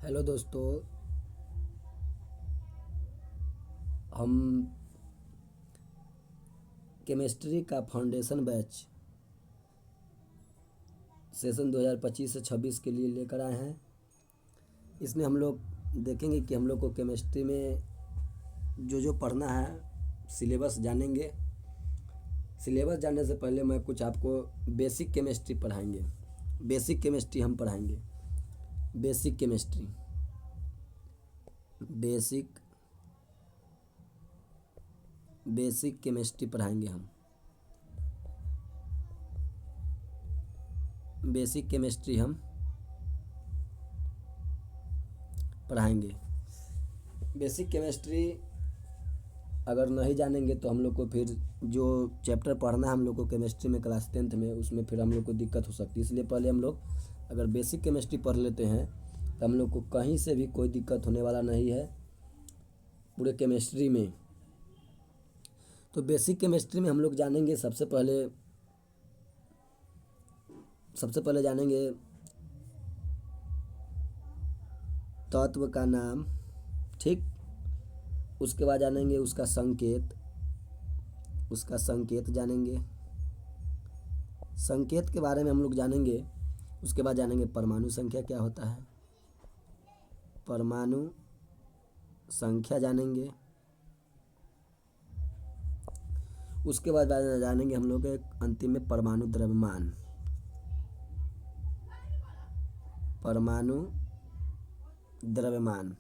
Hello दोस्तों। हम chemistry का फाउंडेशन बैच सेशन 2025 से 26 के लिए लेकर आए हैं। इसमें हम लोग देखेंगे कि हम लोग को केमिस्ट्री में जो जो पढ़ना है सिलेबस जानेंगे। सिलेबस जानने से पहले मैं कुछ आपको बेसिक केमिस्ट्री पढ़ाएंगे। बेसिक केमिस्ट्री हम पढ़ाएंगे। Basic chemistry basic basic chemistry पढ़ाएंगे हम। बेसिक केमिस्ट्री हम पढ़ाएंगे। बेसिक केमिस्ट्री अगर नहीं जानेंगे तो हम लोग को फिर जो चैप्टर पढ़ना है हम लोग को केमिस्ट्री में क्लास 10th में, उसमें फिर हम लोग को दिक्कत हो सकती है। इसलिए पहले हम लोग अगर बेसिक केमिस्ट्री पढ़ लेते हैं तो हम लोग को कहीं से भी कोई दिक्कत होने वाला नहीं है पूरे केमिस्ट्री में। तो बेसिक केमिस्ट्री में हम लोग जानेंगे सबसे पहले जानेंगे तत्व का नाम, ठीक। उसके बाद जानेंगे उसका संकेत जानेंगे। संकेत के बारे में हम लोग जानेंगे। उसके बाद जानेंगे परमाणु संख्या क्या होता है, परमाणु संख्या जानेंगे। उसके बाद जानेंगे हम लोग एक अंतिम में परमाणु द्रव्यमान। परमाणु द्रव्यमान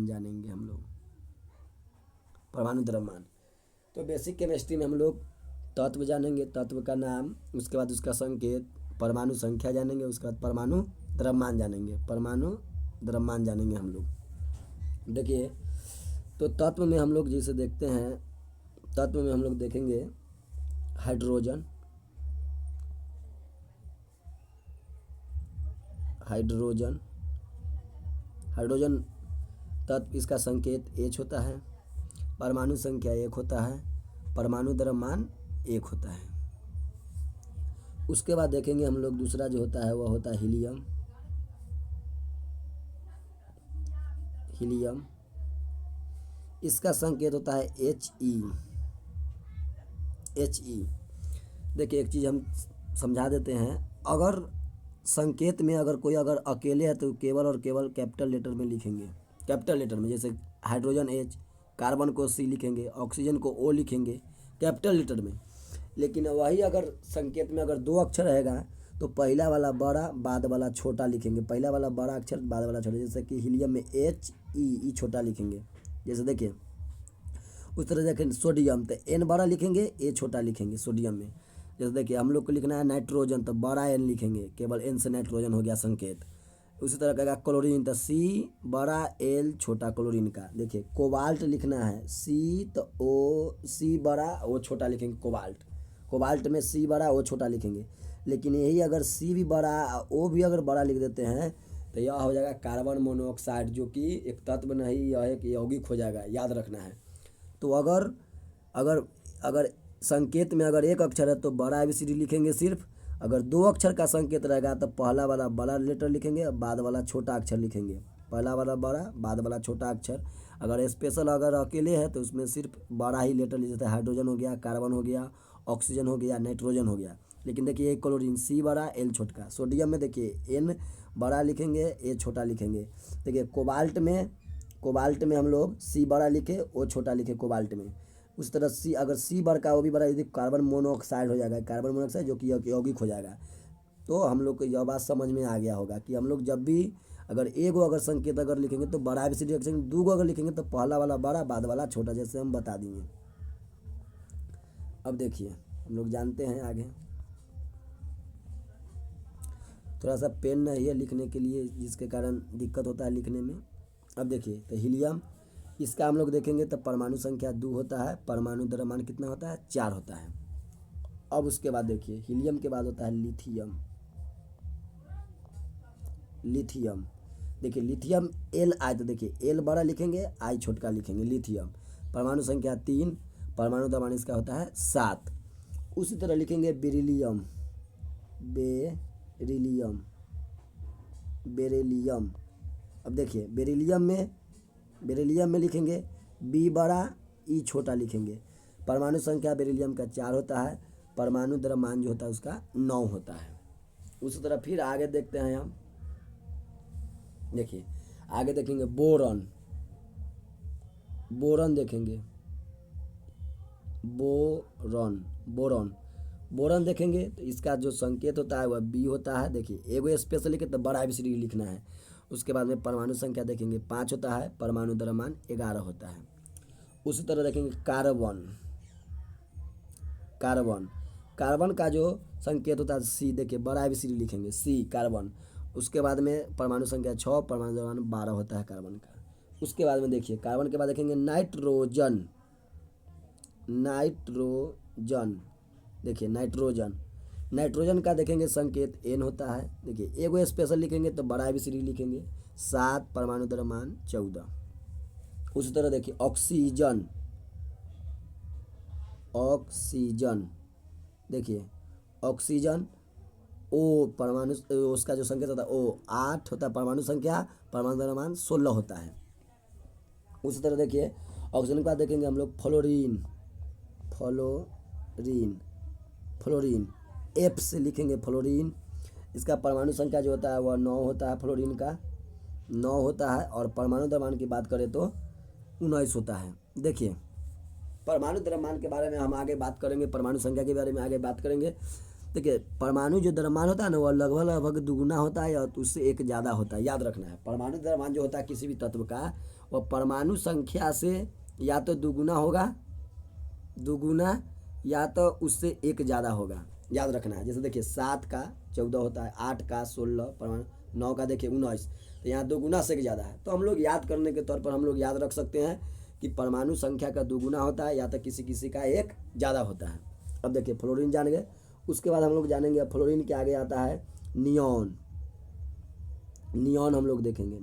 जानेंगे हम लोग, परमाणु द्रव्यमान। तो बेसिक केमिस्ट्री में हम लोग तत्व जानेंगे, तत्व का नाम, उसके बाद उसका संकेत, परमाणु संख्या जानेंगे, उसके बाद परमाणु द्रव्यमान जानेंगे। परमाणु द्रव्यमान जानेंगे हम लोग। देखिए, तो तत्व में हम लोग जिसे देखते हैं, तत्व में हम लोग देखेंगे हाइड्रोजन। हाइड्रोजन तत्व, इसका संकेत H होता है, परमाणु संख्या 1 होता है, परमाणु द्रव्यमान 1 होता है। उसके बाद देखेंगे हम लोग दूसरा जो होता है वह होता है हीलियम। इसका संकेत होता है He। देखिए, एक चीज़ हम समझा देते हैं। अगर संकेत में अगर कोई अगर अकेले है तो केवल और केवल कैपिटल लेटर में लिखेंगे। कैपिटल लेटर में, जैसे हाइड्रोजन H, कार्बन को C लिखेंगे, ऑक्सीजन को O लिखेंगे कैपिटल लेटर में। लेकिन वही अगर संकेत में अगर 2 अक्षर रहेगा तो पहला वाला बड़ा बाद वाला छोटा लिखेंगे। पहला वाला बड़ा अक्षर बाद वाला छोटा, जैसे कि हीलियम में HE छोटा लिखेंगे। जैसे देखिए, उस तरह देखें सोडियम तो N बड़ा लिखेंगे, A छोटा लिखेंगे सोडियम में। जैसे देखिए, हम लोग को लिखना है नाइट्रोजन तो बड़ा N लिखेंगे, केवल N से नाइट्रोजन हो गया संकेत। उसी तरह कहेगा क्लोरीन तो C बड़ा L छोटा क्लोरीन का। देखिए, कोबाल्ट लिखना है C तो C बड़ा O छोटा लिखेंगे कोबाल्ट में C बड़ा O छोटा लिखेंगे। लेकिन यही अगर C भी बड़ा O भी अगर बड़ा लिख देते हैं तो यह हो जाएगा कार्बन मोनोऑक्साइड, जो कि एक तत्व नहीं, यह एक यौगिक हो जाएगा, याद रखना है। तो अगर संकेत में अगर 1 अक्षर है तो बड़ा ABCD लिखेंगे सिर्फ। अगर 2 अक्षर का संकेत रहेगा तो पहला वाला बड़ा लेटर लिखेंगे और बाद वाला छोटा अक्षर लिखेंगे। पहला वाला बड़ा, बाद वाला छोटा अक्षर। अगर स्पेशल अगर अकेले है तो उसमें सिर्फ बड़ा ही लेटर लिख देते हैं। हाइड्रोजन हो गया, कार्बन हो गया, ऑक्सीजन हो गया, नाइट्रोजन हो गया। लेकिन देखिए, एक क्लोरीन C बड़ा L छोटा। सोडियम में देखिए N बड़ा लिखेंगे, A छोटा लिखेंगे। देखिए, कोबाल्ट में हम लोग C बड़ा लिखे, O छोटा लिखे कोबाल्ट में। उस तरह C अगर C बड़ा O भी बड़ा, यदि कार्बन मोनोऑक्साइड हो जाएगा, कार्बन मोनोऑक्साइड जो कि यौगिक हो जाएगा। तो हम लोग को यह बात समझ में आ गया होगा कि हम लोग जब भी अगर एगो अगर संकेत अगर लिखेंगे तो बड़ा ABCD लिखेंगे, 2 अगर लिखेंगे तो पहला वाला बड़ा बाद वाला छोटा, जैसे हम बता दिए। अब देखिए, हम लोग जानते हैं आगे। थोड़ा सा पेन नहीं है लिखने के लिए, जिसके कारण दिक्कत होता है लिखने में। अब देखिए, तो हीलियम, इसका हम लोग देखेंगे तो परमाणु संख्या 2 होता है, परमाणु द्रव्यमान कितना होता है, 4 होता है। अब उसके बाद देखिए, हीलियम के बाद होता है लिथियम। देखिए, लिथियम Li, तो देखिए L बड़ा लिखेंगे, I छोटा लिखेंगे, लिथियम। परमाणु संख्या 3, परमाणु द्रव्यमान इसका होता है 7। उसी तरह लिखेंगे बेरिलियम। बेरिलियम। अब देखिए बेरिलियम में लिखेंगे बी बड़ा ई छोटा लिखेंगे। परमाणु संख्या बेरिलियम का 4 होता है, परमाणु द्रव्यमान जो होता है उसका 9 होता है। उसी तरह फिर आगे देखते हैं हम, देखिए आगे देखेंगे बोरॉन देखेंगे, बोरॉन देखेंगे तो इसका जो संकेत होता है वह बी होता है। देखिए एगो स्पेशल लिखे तो बड़ा ABCD लिखना है। उसके बाद में परमाणु संख्या देखेंगे 5 होता है, परमाणु द्रव्यमान 11 होता है। उसी तरह देखेंगे कार्बन का जो संकेत होता है सी। देखिए बड़ा ABCD लिखेंगे सी कार्बन। उसके बाद में परमाणु संख्या 6, परमाणु द्रव्यमान 12 होता है कार्बन का। उसके बाद में देखिए कार्बन के बाद देखेंगे नाइट्रोजन। देखिए नाइट्रोजन का देखेंगे संकेत N होता है। देखिए एगो स्पेशल लिखेंगे तो बड़ा ABCD लिखेंगे 7, परमाणु द्रव्यमान 14। उसी तरह देखिए ऑक्सीजन देखिए ऑक्सीजन ओ, परमाणु उसका जो संकेत होता है O 8 होता है परमाणु संख्या, परमाणु द्रव्यमान 16 होता है। उसी तरह देखिए ऑक्सीजन के बाद देखेंगे हम लोग फ्लोरीन F से लिखेंगे फ्लोरीन। इसका परमाणु संख्या जो होता है वह 9 होता है, फ्लोरीन का 9 होता है। और परमाणु द्रव्यमान की बात करें तो 19 होता है। देखिए परमाणु द्रव्यमान के बारे में हम आगे बात करेंगे, परमाणु संख्या के बारे में आगे बात करेंगे। देखिए परमाणु जो द्रव्यमान होता है ना वह लगभग दुगुना होता है या उससे एक ज़्यादा होता है। याद रखना है परमाणु द्रव्यमान जो होता है किसी भी तत्व का वह परमाणु संख्या से या तो दुगुना या तो उससे एक ज़्यादा होगा। याद रखना है। जैसे देखिए 7 का 14 होता है, 8 का 16, परमाणु 9 का देखिए 19, तो यहाँ दुगुना से ज़्यादा है। तो हम लोग याद करने के तौर पर हम लोग याद रख सकते हैं कि परमाणु संख्या का दुगुना होता है या तो किसी का एक ज़्यादा होता है। अब देखिए फ्लोरीन जान गए। उसके बाद हम लोग जानेंगे फ्लोरीन के आगे आता है नियॉन हम लोग देखेंगे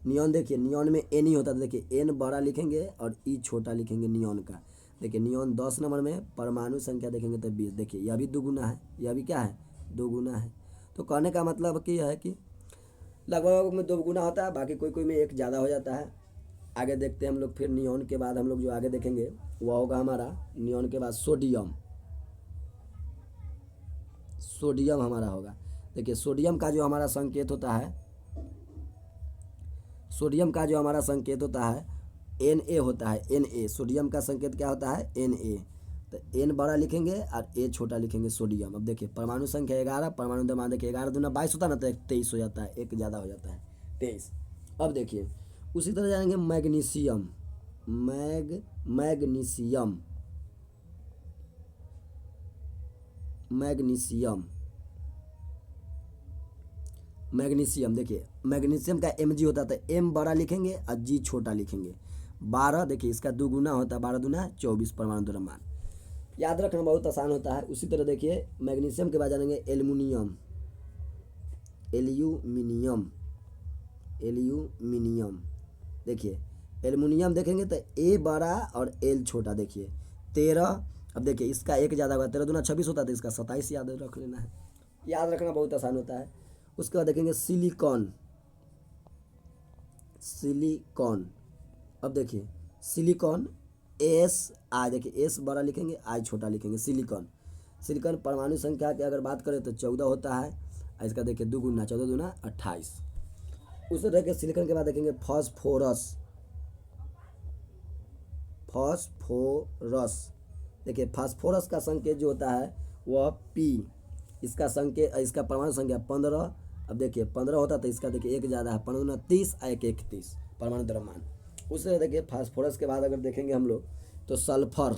नियॉन देखिए नियॉन में N ही होता है। देखिए N बड़ा लिखेंगे और E छोटा लिखेंगे नियॉन का। देखिए नियॉन 10 नंबर में, परमाणु संख्या देखेंगे तो 20। देखिए यह भी दुगुना है, यह भी क्या है दुगुना है। तो कहने का मतलब कि है कि लगभग में दुगुना होता है, बाकी कोई में एक ज़्यादा हो जाता है। आगे देखते हैं हम लोग। फिर नियॉन के बाद हम लोग जो आगे देखेंगे वह होगा हमारा नियॉन के बाद सोडियम हमारा होगा। देखिए सोडियम का जो हमारा संकेत होता है Na होता है Na। सोडियम का संकेत क्या होता है Na। तो N बड़ा लिखेंगे और A छोटा लिखेंगे सोडियम। अब देखिए परमाणु संख्या 11, परमाणु द्रव्यमान देखिए 11 दूना 22 होता है ना, तो 23 हो जाता है, एक ज़्यादा हो जाता है 23। अब देखिए उसी तरह जाएंगे मैग्नीशियम। देखिए मैग्नीशियम का Mg होता है, तो M बड़ा लिखेंगे और G छोटा लिखेंगे। 12 देखिए इसका दुगुना होता है, 12 दूना 24, परमाणु द्रव्यमान। याद रखना बहुत आसान होता है। उसी तरह देखिए मैग्नीशियम के बाद जानेंगे एल्यूमिनियम। देखिए एल्युमिनियम देखेंगे तो A बड़ा और L छोटा। देखिए 13। अब देखिए इसका एक ज़्यादा होगा, 13 दूना 26 होता है, तो इसका 27 याद रख लेना है। याद रखना बहुत आसान होता है। उसके बाद देखेंगे सिलिकॉन। अब देखिए सिलिकॉन SI। देखिए S बड़ा लिखेंगे, I छोटा लिखेंगे। सिलिकॉन परमाणु संख्या की अगर बात करें तो 14 होता है। इसका देखिए दुगुना 14 दूना 28। उस तरह के सिलिकॉन के बाद देखेंगे फॉस्फोरस। देखिए फास्फोरस का संकेत जो होता है वह P। इसका संकेत, इसका परमाणु संख्या 15। अब देखिए 15 होता है तो इसका देखिए एक ज़्यादा है, 15 दूना 30 और 1 31 परमाणु द्रव्यमान। उससे देखिए फास्फोरस के बाद अगर देखेंगे हम लोग तो सल्फर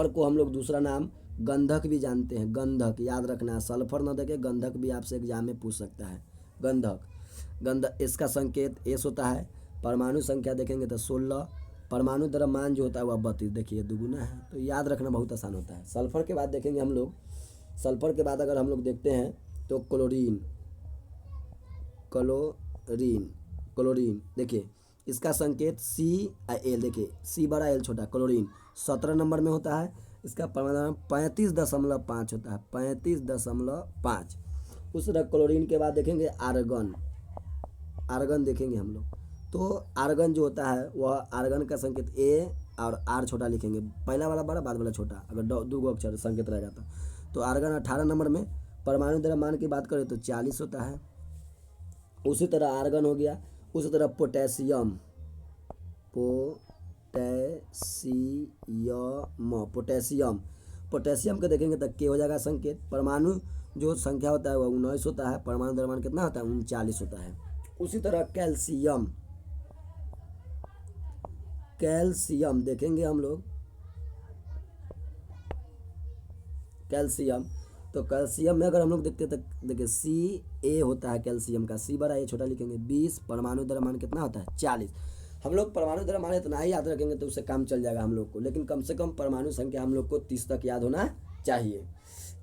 को हम लोग दूसरा नाम गंधक भी जानते हैं। गंधक याद रखना है, सल्फर ना देखे गंधक भी आपसे एग्जाम में पूछ सकता है। गंधक इसका संकेत S होता है। परमाणु संख्या देखेंगे तो 16, परमाणु द्रव्यमान जो होता है वह 32। देखिए दुगुना है, तो याद रखना बहुत आसान होता है। सल्फर के बाद देखेंगे हम लोग, सल्फर के बाद अगर हम लोग देखते हैं तो क्लोरीन। देखिए इसका संकेत C और L। देखिए C बड़ा L छोटा। क्लोरीन 17 नंबर में होता है। इसका परमाणु द्रव्यमान 35.5 होता है, 35.5। उस तरह क्लोरीन के बाद देखेंगे आर्गन, आर्गन देखेंगे हम लोग। तो आर्गन जो होता है वह आर्गन का संकेत ए और आर छोटा लिखेंगे, पहला वाला बड़ा बाद वाला छोटा, अगर दो गो अक्षर संकेत रहेगा तो आर्गन 18 नंबर में। परमाणु द्रव्यमान की बात करें तो 40 होता है। उसी तरह आर्गन हो गया। उसी तरह पोटेशियम, पोटेशियम पोटेशियम का देखेंगे तो के हो जाएगा संकेत। परमाणु जो संख्या होता है वह 19 होता है, परमाणु द्रव्यमान कितना होता है 39 होता है। उसी तरह कैल्शियम, कैल्शियम देखेंगे हम लोग, कैल्शियम तो कैल्शियम में अगर हम लोग देखते हैं तो देखिए Ca होता है कैल्शियम का, C बड़ा ए छोटा लिखेंगे 20, परमाणु द्रव्यमान कितना होता है 40। हम लोग परमाणु द्रव्यमान इतना ही याद रखेंगे तो उससे काम चल जाएगा हम लोग को, लेकिन कम से कम परमाणु संख्या हम लोग को 30 तक याद होना चाहिए।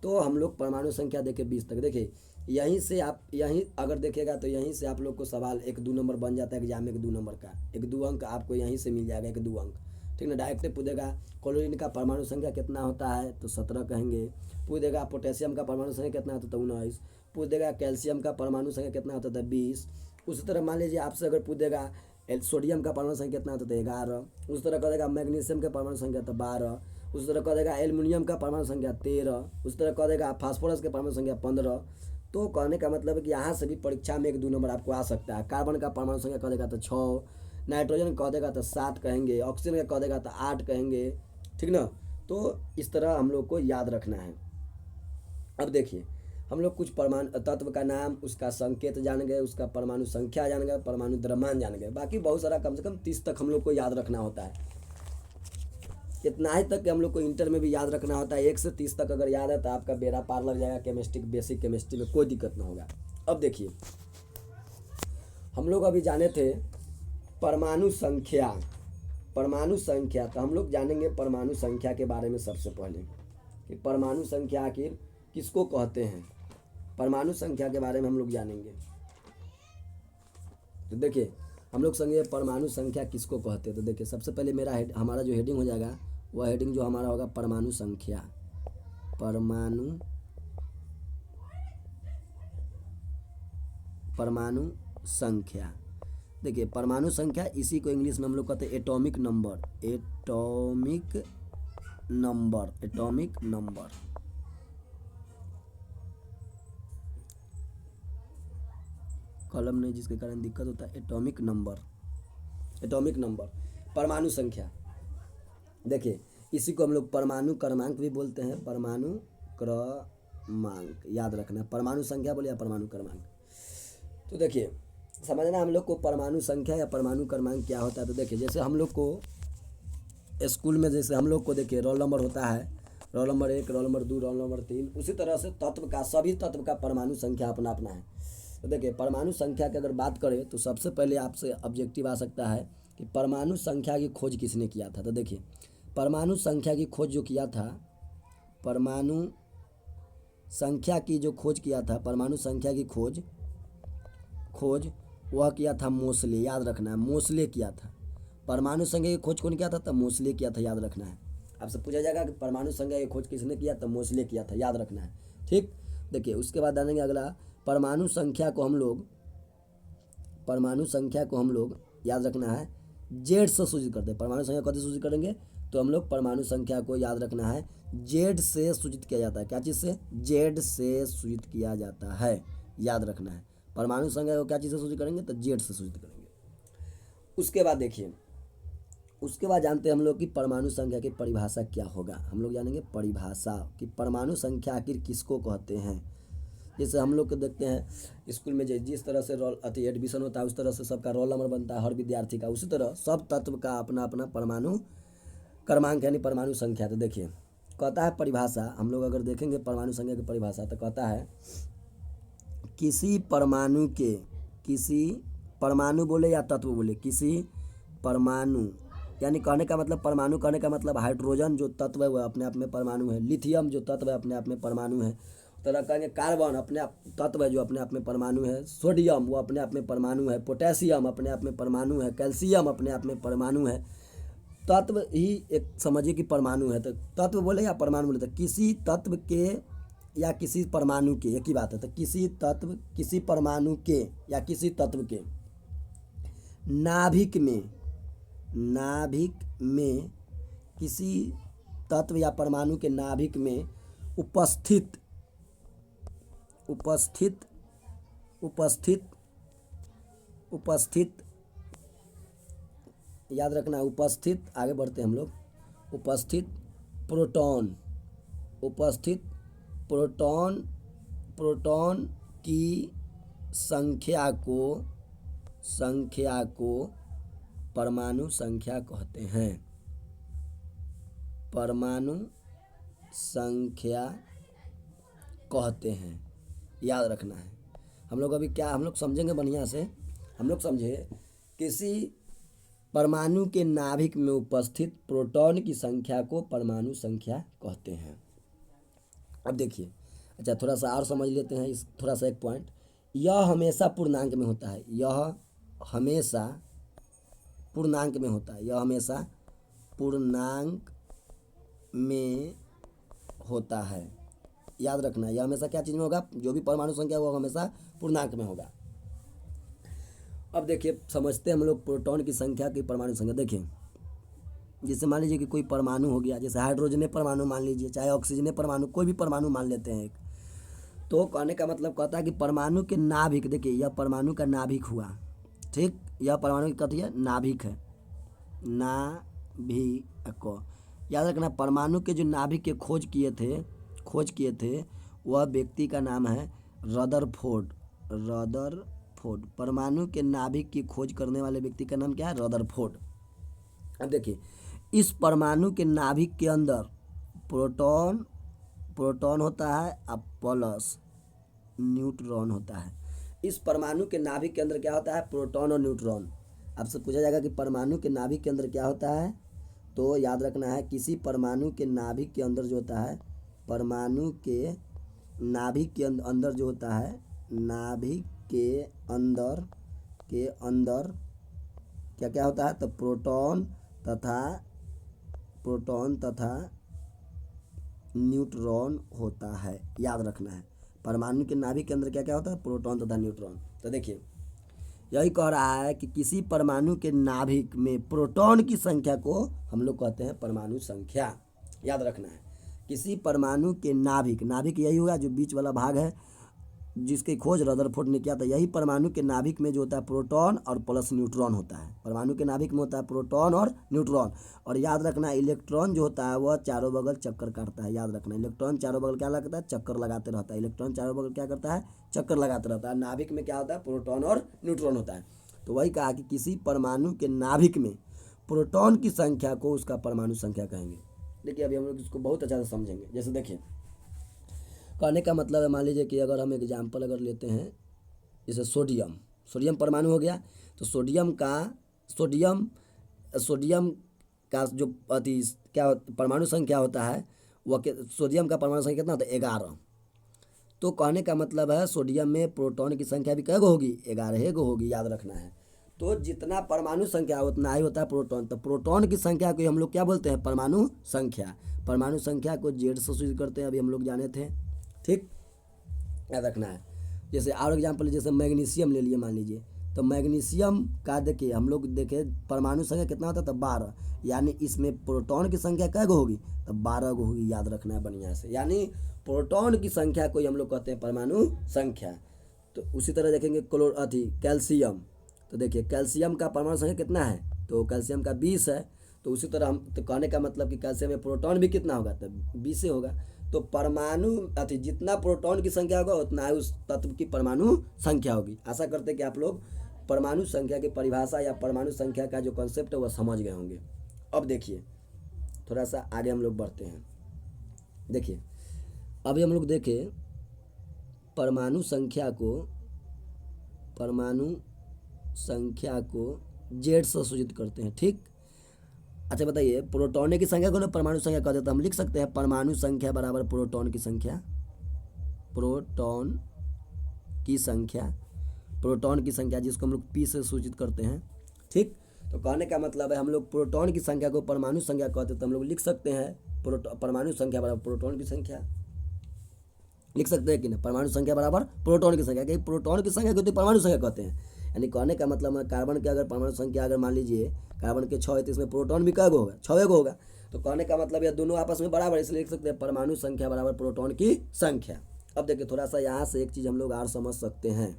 तो हम लोग परमाणु संख्या देखे 20 तक। देखिए यहीं से आप यहीं अगर देखिएगा तो यहीं से आप लोग को सवाल 1-2 नंबर बन जाता है एग्जाम में, 1-2 नंबर का 1-2 अंक आपको यहीं से मिल जाएगा, 1-2 अंक, ठीक ना। डायरेक्ट पूछेगा क्लोरीन का परमाणु संख्या कितना होता है तो 17 कहेंगे। पूछ देगा पोटेशियम का परमाणु संख्या कितना होता है तो 19। पूछ देगा कैल्शियम का परमाणु संख्या कितना होता था 20। उसी तरह मान लीजिए आपसे अगर पूछ देगा सोडियम का परमाणु संख्या कितना होता था 11। उस तरह कह देगा मैग्नीशियम का परमाणु संख्या तो 12। उस तरह कह देगा एल्युमिनियम का परमाणु संख्या 13। उस तरह कह देगा फास्फोरस के परमाणु संख्या 15। तो कहने का मतलब है कि यहाँ से भी परीक्षा में 1-2 नंबर आपको आ सकता है। कार्बन का परमाणु संख्या कह देगा तो 6, नाइट्रोजन कह देगा तो 7 कहेंगे, ऑक्सीजन का कह देगा तो 8 कहेंगे, ठीक ना। तो इस तरह हम लोग को याद रखना है। अब देखिए हम लोग कुछ परमाणु तत्व का नाम, उसका संकेत जान गए, उसका परमाणु संख्या जान गए, परमाणु द्रव्यमान जान गए। बाकी बहुत सारा कम से कम 30 तक हम लोग को याद रखना होता है। इतना ही तक कि हम लोग को इंटर में भी याद रखना होता है। 1 से 30 तक अगर याद है तो आपका बेड़ा पार लग जाएगा केमिस्ट्री, बेसिक केमिस्ट्री में कोई दिक्कत ना होगा। अब देखिए हम लोग अभी जाने थे परमाणु संख्या, परमाणु संख्या। तो हम लोग जानेंगे परमाणु संख्या के बारे में सबसे पहले कि परमाणु संख्या आखिर किसको कहते हैं। परमाणु संख्या के बारे में हम लोग जानेंगे। तो देखिए हम लोग संगे परमाणु संख्या किसको कहते हैं। तो देखिए सबसे पहले हमारा जो हेडिंग हो जाएगा वह हेडिंग जो हमारा होगा परमाणु संख्या, परमाणु संख्या। देखिए परमाणु संख्या इसी को इंग्लिश में हम लोग कहते हैं atomic number, atomic number, atomic number. Column नहीं जिसके कारण दिक्कत होता है, एटॉमिक नंबर, एटॉमिक नंबर परमाणु संख्या। देखिए इसी को हम लोग परमाणु क्रमांक भी बोलते हैं, परमाणु क्रमांक याद रखना। परमाणु संख्या बोले या परमाणु क्रमांक। तो देखिए समझना हम लोग को परमाणु संख्या या परमाणु क्रमांक क्या होता है। तो देखिए जैसे हम लोग को स्कूल में जैसे हम लोग को देखिए रोल नंबर होता है, roll number 1, roll number 2, roll number 3, उसी तरह से तत्व का, सभी तत्व का परमाणु संख्या अपना अपना है। तो देखिए परमाणु संख्या की अगर बात करें तो सबसे पहले आपसे ऑब्जेक्टिव आ सकता है कि परमाणु संख्या की खोज किसने किया था। तो देखिए परमाणु संख्या की खोज जो किया था, परमाणु संख्या की जो खोज किया था, परमाणु संख्या की खोज वह किया था मोसले, याद रखना है, मोसले किया था। परमाणु संख्या की खोज कौन किया था? तब मोसले किया था, याद रखना है। आपसे पूछा जाएगा कि परमाणु संख्या की खोज किसने किया? तब मोसले किया था, याद रखना है, ठीक। देखिए उसके बाद आएंगे अगला, परमाणु संख्या को हम लोग याद रखना है जेड से सूचित करते हैं। परमाणु संख्या कैसे सूचित करेंगे? तो हम लोग परमाणु संख्या को याद रखना है जेड से सूचित किया जाता है। क्या चीज़ से? जेड से सूचित किया जाता है, याद रखना है। परमाणु संख्या को क्या चीज़ से सूचित करेंगे? तो जेड से सूचित करेंगे। उसके बाद देखिए, उसके बाद जानते हैं हम लोग कि परमाणु संख्या की परिभाषा क्या होगा। हम लोग जानेंगे परिभाषा कि परमाणु संख्या आखिर किसको कहते हैं। जैसे हम लोग को देखते हैं स्कूल में जिस तरह से एडमिशन होता है उस तरह से सबका रोल नंबर बनता है हर विद्यार्थी का, उसी तरह सब तत्व का अपना अपना परमाणु क्रमांक यानी परमाणु संख्या। तो देखिए कहता है परिभाषा, हम लोग अगर देखेंगे परमाणु संख्या की परिभाषा तो कहता है किसी परमाणु बोले या तत्व बोले, किसी परमाणु यानी कहने का मतलब, परमाणु कहने का मतलब हाइड्रोजन जो तत्व है वह अपने आप में परमाणु है, लिथियम जो तत्व है अपने आप में परमाणु है, तरह कहेंगे कार्बन अपने आप तत्व है जो अपने आप में परमाणु है, सोडियम वो अपने आप में परमाणु है, पोटेशियम अपने आप में परमाणु है, कैल्शियम अपने आप में परमाणु है, तत्व ही एक समझिए कि परमाणु है, तो तत्व बोले या परमाणु बोले, तो किसी तत्व के या किसी परमाणु के एक ही बात है। तो किसी तत्व, किसी परमाणु के या किसी तत्व के नाभिक में किसी तत्व या परमाणु के नाभिक में उपस्थित उपस्थित उपस्थित उपस्थित याद रखना, उपस्थित, आगे बढ़ते हैं हम लोग, उपस्थित प्रोटॉन, उपस्थित प्रोटॉन की संख्या को परमाणु संख्या कहते हैं। परमाणु संख्या कहते हैं, याद रखना है। हम लोग अभी क्या हम लोग समझेंगे बढ़िया से। हम लोग समझे किसी परमाणु के नाभिक में उपस्थित प्रोटॉन की संख्या को परमाणु संख्या कहते हैं। अब देखिए, अच्छा थोड़ा सा और समझ लेते हैं इस, थोड़ा सा एक पॉइंट, यह हमेशा पूर्णांक में होता है। यह हमेशा पूर्णांक में होता है। यह हमेशा पूर्णांक में होता है, याद रखना। यह हमेशा क्या चीज़ में होगा, जो भी परमाणु संख्या वो हमेशा पूर्णांक में होगा। अब देखिए समझते हैं हम लोग प्रोटॉन की संख्या की परमाणु संख्या। देखिए जैसे मान लीजिए कि कोई परमाणु हो गया, जैसे हाइड्रोजन परमाणु मान लीजिए, चाहे ऑक्सीजन परमाणु, कोई भी परमाणु मान लेते हैं एक, तो कहने का मतलब कहता है कि परमाणु के नाभिक, देखिए यह परमाणु का नाभिक हुआ, ठीक, यह परमाणु की कथी है, नाभिक है, नाभिक। याद रखना, परमाणु के जो नाभिक के खोज किए थे वह व्यक्ति का नाम है रदरफोर्ड। परमाणु के नाभिक की खोज करने वाले व्यक्ति का नाम क्या है, रदरफोर्ड। अब देखिए इस परमाणु के नाभिक के अंदर प्रोटॉन होता है और प्लस न्यूट्रॉन होता है। इस परमाणु के नाभिक के अंदर क्या होता है, प्रोटॉन और न्यूट्रॉन। आपसे पूछा जाएगा कि परमाणु के नाभिक के अंदर क्या होता है, तो याद रखना है किसी परमाणु के नाभिक के अंदर जो होता है, परमाणु के नाभिक के अंदर जो होता है, नाभिक के अंदर क्या क्या होता है, तो प्रोटॉन तथा न्यूट्रॉन होता है, याद रखना है। परमाणु के नाभिक के अंदर क्या क्या होता है, प्रोटॉन तथा न्यूट्रॉन। तो देखिए यही कह रहा है कि किसी परमाणु के नाभिक में प्रोटॉन की संख्या को हम लोग कहते हैं परमाणु संख्या, याद रखना है। किसी परमाणु के नाभिक यही होगा जो बीच वाला भाग है जिसकी खोज रदरफोर्ड ने किया था। यही परमाणु के नाभिक में जो होता है प्रोटॉन और प्लस न्यूट्रॉन होता है। परमाणु के नाभिक में होता है प्रोटॉन और न्यूट्रॉन। और याद रखना इलेक्ट्रॉन जो होता है वह चारों बगल चक्कर काटता है, याद रखना इलेक्ट्रॉन चारों बगल क्या लगता है, चक्कर लगाते रहता है। इलेक्ट्रॉन चारों बगल क्या करता है, चक्कर लगाते रहता है। नाभिक में क्या होता है, प्रोटॉन और न्यूट्रॉन होता है। तो वही कहा कि किसी परमाणु के नाभिक में प्रोटॉन की संख्या को उसका परमाणु संख्या कहेंगे। देखिए अभी हम लोग इसको बहुत अच्छा से समझेंगे। जैसे देखिए कहने का मतलब है, मान लीजिए कि अगर हम एग्जाम्पल अगर लेते हैं, जैसे सोडियम परमाणु हो गया, तो सोडियम का जो अति क्या परमाणु संख्या होता है वह सोडियम का परमाणु संख्या कितना होता है, 11। तो कहने का मतलब है सोडियम में प्रोटॉन की संख्या भी कै गो होगी, 11 गो होगी, याद रखना है। तो जितना परमाणु संख्या उतना ही होता है प्रोटॉन। तो प्रोटॉन की संख्या को हम लोग क्या बोलते हैं, परमाणु संख्या। परमाणु संख्या को जेड से सूचित करते हैं, अभी हम लोग जाने थे, ठीक, याद रखना है। जैसे और एग्जाम्पल, जैसे मैग्नीशियम ले लिए मान लीजिए, तो मैग्नीशियम का देखिए हम लोग देखें परमाणु संख्या कितना होता है, तो 12, यानी इसमें प्रोटॉन की संख्या कै गो होगी, तो 12 गो होगी, याद रखना है बढ़िया से। यानी प्रोटॉन की संख्या को हम लोग कहते हैं परमाणु संख्या। तो उसी तरह देखेंगे कैल्शियम, तो देखिए कैल्शियम का परमाणु संख्या कितना है, तो कैल्शियम का 20 है। तो उसी तरह हम तो कहने का मतलब कि कैल्शियम में प्रोटॉन भी कितना होगा, तो 20 से होगा। तो परमाणु जितना प्रोटॉन की संख्या होगा उतना उस तत्व की परमाणु संख्या होगी। आशा करते हैं कि आप लोग परमाणु संख्या की परिभाषा या परमाणु संख्या का जो कॉन्सेप्ट है वह समझ गए होंगे। अब देखिए थोड़ा सा आगे हम लोग बढ़ते हैं। देखिए अभी हम लोग देखें परमाणु संख्या को जेड से सूचित करते हैं, ठीक। अच्छा बताइए प्रोटॉन की संख्या को ना परमाणु संख्या कहते हैं, तो हम लिख सकते हैं परमाणु संख्या बराबर प्रोटॉन की संख्या जिसको हम लोग पी से सूचित करते हैं, ठीक। तो कहने का मतलब है हम लोग प्रोटॉन की संख्या को परमाणु संख्या कहते हैं, तो हम लोग लिख सकते हैं परमाणु संख्या बराबर प्रोटॉन की संख्या, लिख सकते हैं कि नहीं, परमाणु संख्या बराबर प्रोटॉन की संख्या, क्योंकि प्रोटॉन की संख्या को तो परमाणु संख्या कहते हैं। यानी कहने का मतलब है कार्बन के अगर परमाणु संख्या अगर मान लीजिए कार्बन के 6 है तो इसमें प्रोटॉन भी कै गो होगा, 6 गो होगा। तो कहने का मतलब यह दोनों आपस में बराबर, इसलिए लिख सकते हैं परमाणु संख्या बराबर प्रोटॉन की संख्या। अब देखिए थोड़ा सा यहाँ से एक चीज़ हम लोग और समझ सकते हैं।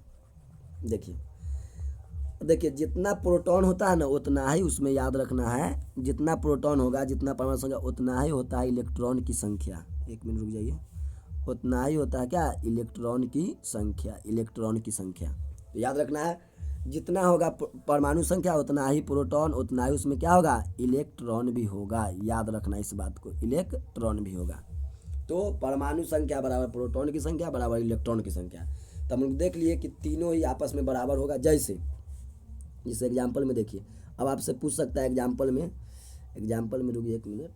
देखिए जितना प्रोटॉन होता है ना उतना ही उसमें याद रखना है, जितना प्रोटॉन होगा जितना परमाणु संख्या उतना ही होता है इलेक्ट्रॉन की संख्या। एक मिनट रुक जाइए, उतना ही होता है क्या, इलेक्ट्रॉन की संख्या, इलेक्ट्रॉन की संख्या। तो याद रखना है जितना होगा परमाणु संख्या उतना ही प्रोटॉन, उतना ही उसमें क्या होगा, इलेक्ट्रॉन भी होगा। याद रखना इस बात को, इलेक्ट्रॉन भी होगा। तो परमाणु संख्या बराबर प्रोटॉन की संख्या बराबर इलेक्ट्रॉन की संख्या। तो हम लोग देख लिए कि तीनों ही आपस में बराबर होगा। जैसे एग्जाम्पल में देखिए, अब आपसे पूछ सकता है एग्जाम्पल में रुकिए एक मिनट,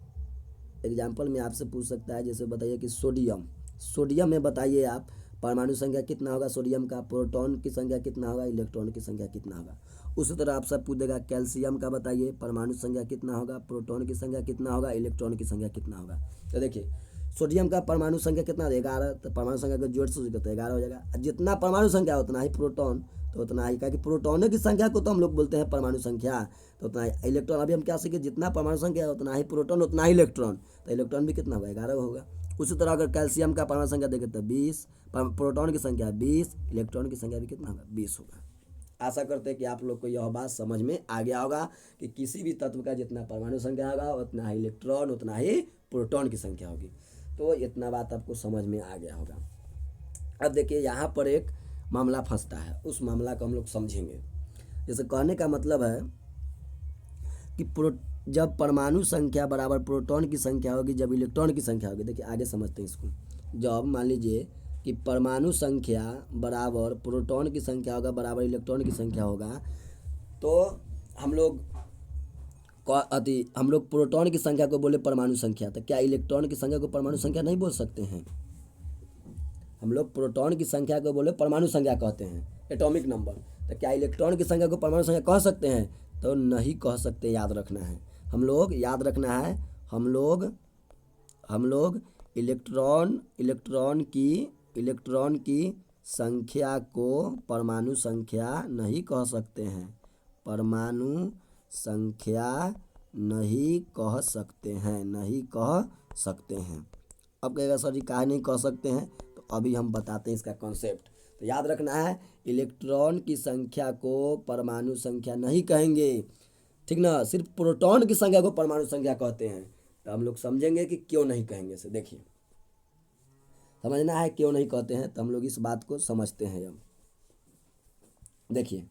एग्जाम्पल में आपसे पूछ सकता है, जैसे बताइए कि सोडियम में बताइए आप परमाणु संख्या कितना होगा सोडियम का, प्रोटॉन की संख्या कितना होगा, इलेक्ट्रॉन की संख्या कितना होगा। उसी तरह आपसे पूछ देगा कैल्शियम का बताइए परमाणु संख्या कितना होगा, प्रोटॉन की संख्या कितना होगा, इलेक्ट्रॉन की संख्या कितना होगा। तो देखिए सोडियम का परमाणु संख्या कितना है 11, तो परमाणु संख्या को जोड़ से तो 11 हो जाएगा। जितना परमाणु संख्या उतना ही प्रोटॉन, तो उतना ही, कि प्रोटॉन की संख्या को तो हम लोग बोलते हैं परमाणु संख्या, तो उतना ही इलेक्ट्रॉन। अभी हम क्या सीखे, जितना परमाणु संख्या है उतना ही प्रोटॉन उतना ही इलेक्ट्रॉन, तो इलेक्ट्रॉन भी कितना होगा 11 होगा। उसी तरह अगर कैल्शियम का परमाणु संख्या देखें तो 20, प्रोटॉन की संख्या 20, इलेक्ट्रॉन की संख्या भी कितना होगा 20 होगा। आशा करते हैं कि आप लोग को यह बात समझ में आ गया होगा कि किसी भी तत्व का जितना परमाणु संख्या होगा उतना ही इलेक्ट्रॉन उतना ही प्रोटॉन की संख्या होगी। तो इतना बात आपको समझ में आ गया होगा। अब देखिए यहाँ पर एक मामला फंसता है, उस मामला को हम लोग समझेंगे। जैसे कहने का मतलब है कि जब परमाणु संख्या बराबर प्रोटॉन की संख्या होगी जब इलेक्ट्रॉन की संख्या होगी। देखिए आगे समझते हैं इसको। जब मान लीजिए कि परमाणु संख्या बराबर प्रोटॉन की संख्या होगा बराबर इलेक्ट्रॉन की संख्या होगा, तो हम लोग प्रोटॉन की संख्या को बोले परमाणु संख्या, तो क्या इलेक्ट्रॉन की संख्या को परमाणु संख्या नहीं बोल सकते हैं? हम लोग प्रोटॉन की संख्या को बोले परमाणु संख्या कहते हैं, एटॉमिक नंबर। तो क्या इलेक्ट्रॉन की संख्या को परमाणु संख्या कह सकते हैं? तो नहीं कह सकते। याद रखना है, हम लोग याद रखना है, हम लोग इलेक्ट्रॉन की संख्या को परमाणु संख्या नहीं कह सकते हैं, परमाणु संख्या नहीं कह सकते हैं। अब कहेगा सर जी काहे नहीं कह सकते हैं, तो अभी हम बताते हैं इसका कॉन्सेप्ट। तो याद रखना है इलेक्ट्रॉन की संख्या को परमाणु संख्या नहीं कहेंगे, ठीक ना, सिर्फ प्रोटॉन की संख्या को परमाणु संख्या कहते हैं। तो हम लोग समझेंगे कि क्यों नहीं कहेंगे से। देखिए समझना है क्यों नहीं कहते हैं, तो हम लोग इस बात को समझते हैं। अब देखिए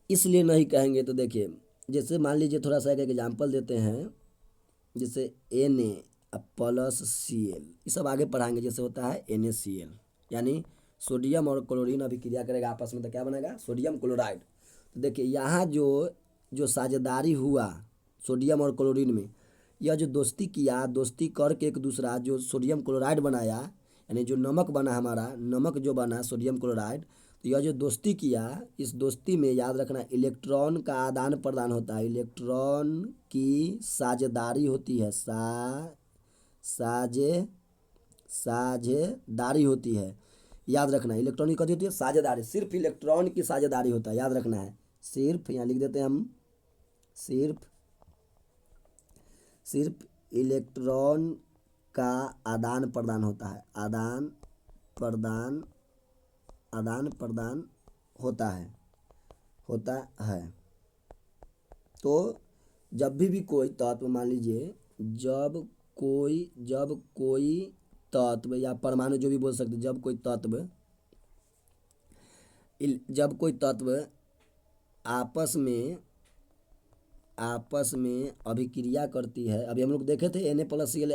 इसलिए नहीं कहेंगे, तो देखिए जैसे मान लीजिए थोड़ा सा एक एग्जाम्पल देते हैं, जैसे Na+Cl, ये सब आगे पढ़ाएंगे। जैसे होता है NaCl, यानी सोडियम और क्लोरीन अभी क्रिया करेगा आपस में, तो क्या बनेगा सोडियम क्लोराइड। तो देखिए यहाँ जो साझेदारी हुआ सोडियम और क्लोरीन में, यह जो दोस्ती किया, दोस्ती करके एक दूसरा जो सोडियम क्लोराइड बनाया, यानी जो नमक बना हमारा, नमक जो बना सोडियम क्लोराइड, तो यह जो दोस्ती किया, इस दोस्ती में याद रखना इलेक्ट्रॉन का आदान प्रदान होता है, इलेक्ट्रॉन की साझेदारी होती है, साझेदारी होती है। याद रखना इलेक्ट्रॉन की कथी होती है, साझेदारी, सिर्फ इलेक्ट्रॉन की साझेदारी होता है। याद रखना है सिर्फ, यहाँ लिख देते हैं हम, सिर्फ इलेक्ट्रॉन का आदान प्रदान होता है, आदान प्रदान होता है। तो जब भी कोई तत्व, मान लीजिए जब कोई तत्व या परमाणु जो भी बोल सकते, जब कोई तत्व आपस में अभिक्रिया करती है। अभी हम लोग देखे थे Na+Cl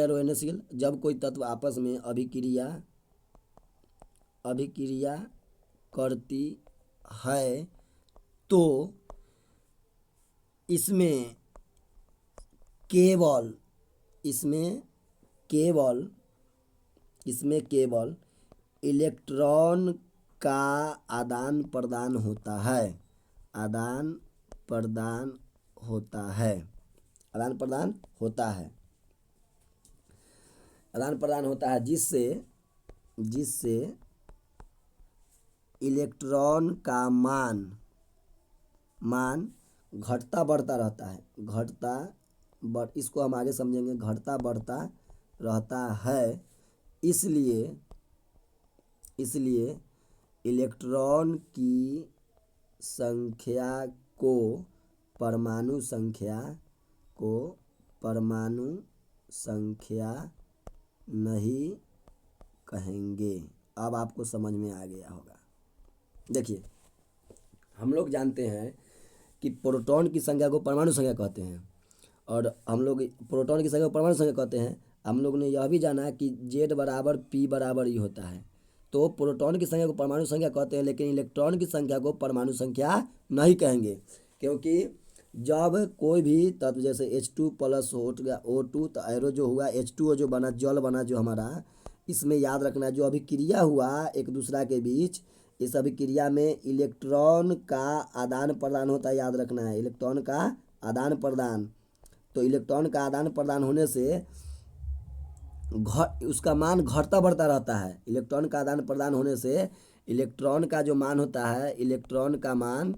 और NaCl, जब कोई तत्व आपस में अभिक्रिया करती है तो इसमें केवल इलेक्ट्रॉन का आदान प्रदान होता है, आदान प्रदान होता है, आदान प्रदान होता है, आदान प्रदान होता है, जिससे जिससे इलेक्ट्रॉन का मान घटता बढ़ता रहता है, इसको हम आगे समझेंगे, घटता बढ़ता रहता है। इसलिए इलेक्ट्रॉन की संख्या को परमाणु संख्या नहीं कहेंगे। अब आपको समझ में आ गया होगा। देखिए, हम लोग जानते हैं कि प्रोटॉन की संख्या को परमाणु संख्या कहते हैं, और हम लोग प्रोटॉन की संख्या को परमाणु संख्या कहते हैं। हम लोग ने यह भी जाना कि Z बराबर P बराबर E होता है। तो प्रोटॉन की संख्या को परमाणु संख्या कहते हैं, लेकिन इलेक्ट्रॉन की संख्या को परमाणु संख्या नहीं कहेंगे, क्योंकि जब कोई भी तत्व जैसे H2 प्लस हो गया O2, तो एरो जो हुआ H2O जो बना, जल बना जो हमारा, इसमें याद रखना है जो अभिक्रिया हुआ एक दूसरा के बीच, इस अभिक्रिया में इलेक्ट्रॉन का आदान प्रदान होता है। याद रखना है, इलेक्ट्रॉन का आदान प्रदान। तो इलेक्ट्रॉन का आदान प्रदान होने से उसका मान घटता बढ़ता रहता है। इलेक्ट्रॉन का आदान प्रदान होने से इलेक्ट्रॉन का जो मान होता है, इलेक्ट्रॉन का मान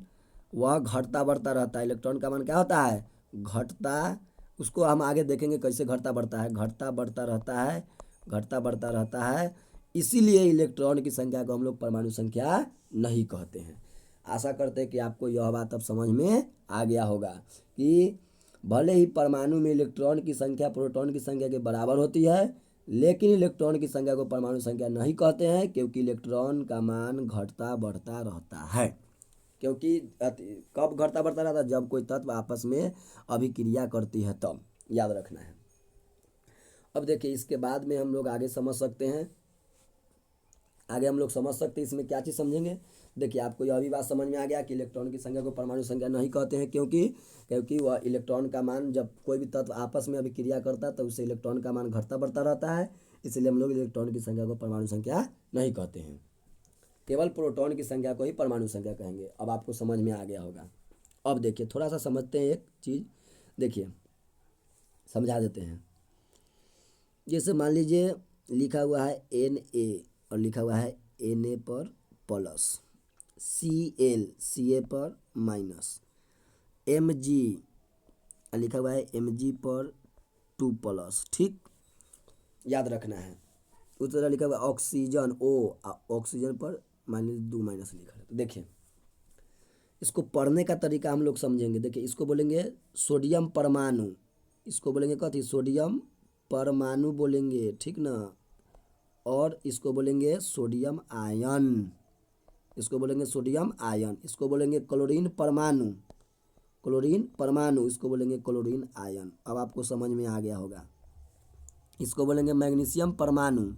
वह घटता बढ़ता रहता है। इलेक्ट्रॉन का मान क्या होता है? घटता। उसको हम आगे देखेंगे कैसे घटता बढ़ता है। घटता बढ़ता रहता है, घटता बढ़ता रहता है। इसीलिए इलेक्ट्रॉन की संख्या को हम लोग परमाणु संख्या नहीं कहते हैं। आशा करते हैं कि आपको यह बात अब समझ में आ गया होगा कि भले ही परमाणु में इलेक्ट्रॉन की संख्या प्रोटॉन की संख्या के बराबर होती है, लेकिन इलेक्ट्रॉन की संख्या को परमाणु संख्या नहीं कहते हैं, क्योंकि इलेक्ट्रॉन का मान घटता बढ़ता रहता है। क्योंकि कब घटता बढ़ता रहता है? जब कोई तत्व आपस में अभिक्रिया करती है तब। याद रखना है। अब देखिए, इसके बाद में हम लोग आगे समझ सकते हैं, इसमें क्या चीज़ समझेंगे। देखिए, आपको यह भी बात समझ में आ गया कि इलेक्ट्रॉन की संख्या को परमाणु संख्या नहीं कहते हैं, क्योंकि वह इलेक्ट्रॉन का मान, जब कोई भी तत्व आपस में अभिक्रिया करता है तो उससे इलेक्ट्रॉन का मान घटता बढ़ता रहता है। इसलिए हम लोग इलेक्ट्रॉन की संख्या को परमाणु संख्या नहीं कहते हैं, केवल प्रोटॉन की संख्या को ही परमाणु संख्या कहेंगे। अब आपको समझ में आ गया होगा। अब देखिए, थोड़ा सा समझते हैं एक चीज़। देखिए, समझा देते हैं। जैसे मान लीजिए लिखा हुआ है Na और लिखा हुआ है Na पर प्लस, Ca पर माइनस, Mg लिखा हुआ है Mg पर 2 प्लस। ठीक, याद रखना है। उस तरह लिखा हुआ है ऑक्सीजन O, ऑक्सीजन पर -2 माइनस लिखा है। तो देखिए, इसको पढ़ने का तरीका हम लोग समझेंगे। देखिए, इसको बोलेंगे सोडियम परमाणु, इसको बोलेंगे कथी? सोडियम परमाणु बोलेंगे, ठीक ना। और इसको बोलेंगे सोडियम आयन, इसको बोलेंगे सोडियम आयन। इसको बोलेंगे क्लोरीन परमाणु, इसको बोलेंगे क्लोरीन आयन। अब आपको समझ में आ गया होगा। इसको बोलेंगे मैग्नीशियम परमाणु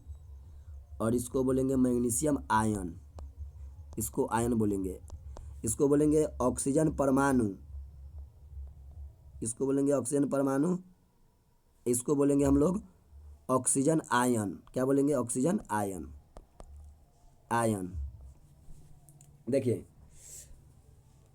और इसको बोलेंगे मैग्नीशियम आयन, इसको आयन बोलेंगे। इसको बोलेंगे ऑक्सीजन परमाणु, इसको बोलेंगे ऑक्सीजन परमाणु। इसको बोलेंगे हम लोग ऑक्सीजन आयन। क्या बोलेंगे? Oxygen ion. देखिए,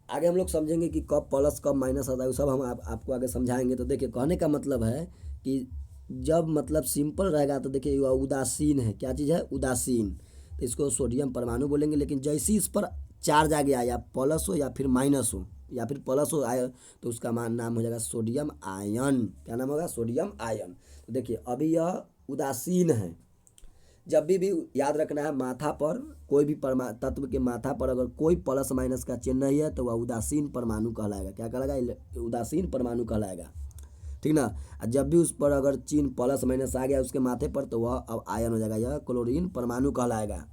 आगे हम लोग समझेंगे कि कब प्लस कब माइनस आता है, वो सब हम आपको आगे समझाएंगे। तो देखिए, कहने का मतलब है कि जब मतलब सिंपल रहेगा तो देखिए वह उदासीन है। क्या चीज़ है? उदासीन। तो इसको सोडियम परमाणु बोलेंगे। लेकिन जैसे इस पर चार्ज आ गया, या प्लस हो या फिर माइनस हो या फिर प्लस हो आए, तो उसका नाम हो जाएगा सोडियम आयन। क्या नाम होगा? Sodium ion. तो देखिए, अभी यह उदासीन है। जब भी याद रखना है, माथा पर कोई भी तत्व के माथा पर अगर कोई प्लस माइनस का चिन्ह नहीं है तो वह उदासीन परमाणु कहलाएगा। क्या कहलाएगा? उदासीन परमाणु कहलाएगा, ठीक ना। जब भी उस पर अगर चिन्ह प्लस माइनस आ गया उसके माथे पर, तो वह अब आयन हो जाएगा, यह क्लोरीन परमाणु कहलाएगा।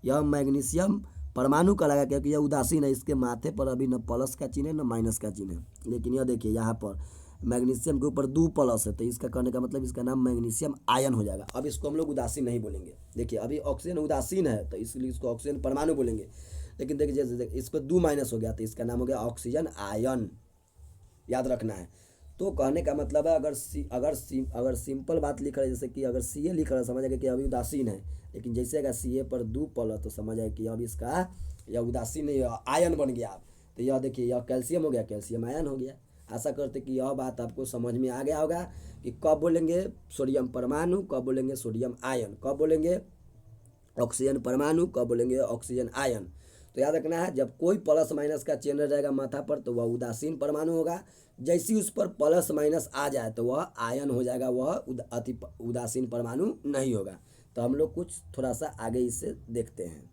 यह मैग्नीशियम परमाणु कहलाएगा, क्योंकि यह उदासीन है। इसके माथे पर अभी न प्लस का चिन्ह है न माइनस का चिन्ह है। लेकिन यह देखिए, यहाँ पर मैग्नीशियम के ऊपर 2 प्लस है, तो इसका कहने का मतलब इसका नाम मैग्नीशियम आयन हो जाएगा। अब इसको हम लोग उदासीन नहीं बोलेंगे। देखिए, अभी ऑक्सीजन उदासीन है तो इसलिए इसको ऑक्सीजन परमाणु बोलेंगे। लेकिन देखिए, जैसे इस पर 2 माइनस हो गया तो इसका नाम हो गया ऑक्सीजन आयन। याद रखना है। तो कहने का मतलब है अगर सिंपल बात लिख रहा है, जैसे कि अगर Ca लिख रहा है समझ आएगा कि अभी उदासीन है, लेकिन जैसे अगर Ca पर 2 पल है तो समझ आए कि अब इसका यह उदासीन नहीं, यह आयन बन गया। अब तो यह देखिए यह कैल्शियम हो गया, कैल्शियम आयन हो गया। आशा करते कि यह बात आपको समझ में आ गया होगा कि कब बोलेंगे सोडियम परमाणु, कब बोलेंगे सोडियम आयन, कब बोलेंगे ऑक्सीजन परमाणु, कब बोलेंगे ऑक्सीजन आयन। तो याद रखना है, जब कोई प्लस माइनस का चिन्ह रहेगा माथा पर तो वह उदासीन परमाणु होगा। जैसे उस पर प्लस माइनस आ जाए तो वह आयन हो जाएगा, वह अति उदासीन परमाणु नहीं होगा। तो हम लोग कुछ थोड़ा सा आगे इससे देखते हैं।